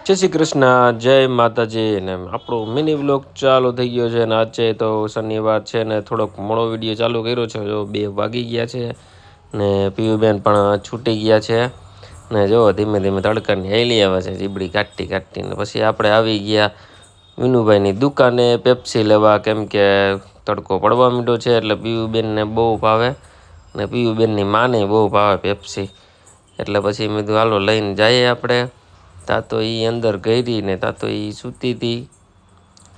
જય શ્રી કૃષ્ણ, જય માતાજી ને આપણો મિની વ્લોગ ચાલુ થઈ ગયો છે ને આજે તો શનિવાર છે ને થોડોક મોડો વિડીયો ચાલુ કર્યો છે. જો 2 વાગી ગયા છે ને પીયુબેન પણ છૂટી ગયા છે ને જો ધીમે ધીમે તડકાની હેલી આવે છે જીબડી કાઢીને પછી આપણે આવી ગયા વિનુભાઈની દુકાને પેપ્સી લેવા, કેમ કે તડકો પડવા માંડ્યો છે એટલે પીયુબેનને બહુ ભાવે ને પીયુબેનની માને બહુ ભાવે પેપ્સી, એટલે પછી મેં કીધું હાલો લઈને જઈએ આપણે. તા તો એ અંદર ગઈ ને તા તો એ સૂતી હતી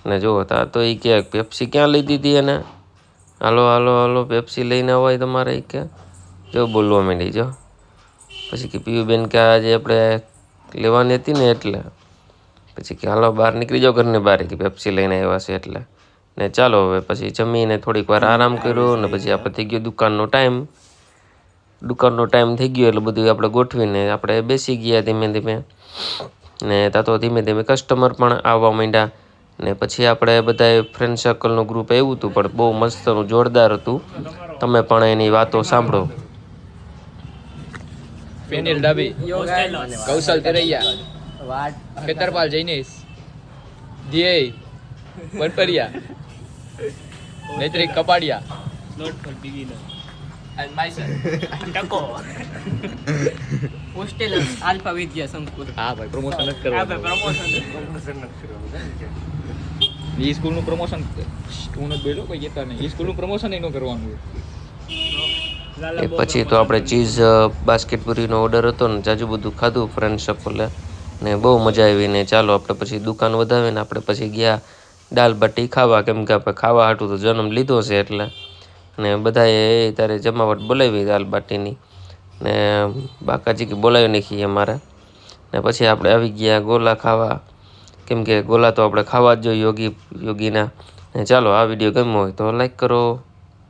ને જો તા તો એ કે પેપ્સી ક્યાં લીધી હતી એને, હાલો હાલો હાલો પેપ્સી લઈને અવાય તમારે કે જો બોલવા માંડી. જો પછી કે પીયુબેન કે આજે આપણે લેવાની હતી ને એટલે પછી કે હાલો બહાર નીકળી જાઓ ઘરની બહાર કે પેપ્સી લઈને આવ્યા છે એટલે. ને ચાલો હવે પછી જમીને થોડીક વાર આરામ કર્યો ને પછી આપણે થઈ ગયો દુકાનનો ટાઈમ થઈ ગયો એટલે બધું આપણે ગોઠવીને આપણે બેસી ગયા ધીમે ધીમે ને તા તો ધીમે ધીમે કસ્ટમર પણ આવવા માંડ્યા ને પછી આપણે બધાએ ફ્રેન્ડ સર્કલનું ગ્રુપ આવ્યું હતું પણ બહુ મસ્તનું જોરદાર હતું. તમે પણ એની વાતો સાંભળો. પેનિલ ડાબી, કૌશલ તેરૈયા, ખેતરપાલ જૈનેશ, ધ્યેય બનપરિયા, નૈત્રિક Kapadia, Not for beginner. and myself. Taco. Hostel Alpha Vidya Sankur. હા ભાઈ પ્રમોશન નથી આ કરવાનું. promotion. ઈ સ્કૂલનું પ્રમોશન હું નથી બોલ્યો કોઈ કહેતા નહીં. ઈ સ્કૂલનું પ્રમોશન એનું કરવાનું. એ પછી તો આપણે ચીઝ બાસ્કેટ પૂરીનો ઓર્ડર હતો ને જાજુ બધું ખાધું ફ્રેન્ડ સર્કલે ને બહુ મજા આવી. ને ચાલો આપણે પછી દુકાન વધાવીને આપણે પછી ગયા દાલ બાટી ખાવા, કેમ કે આપણે ખાવા હાટું તો જન્મ લીધો છે એટલે. ને બધાએ ત્યારે જમાવટ બોલાવી દાલ બાટીની ને બાકાજી કે બોલાવી નાખી અમારે. ને પછી આપણે આવી ગયા ગોલા ખાવા, કેમ કે ગોલા તો આપણે ખાવા જ જોઈએ યોગીના. ને ચાલો આ વિડીયો ગમ્યો હોય તો લાઈક કરો.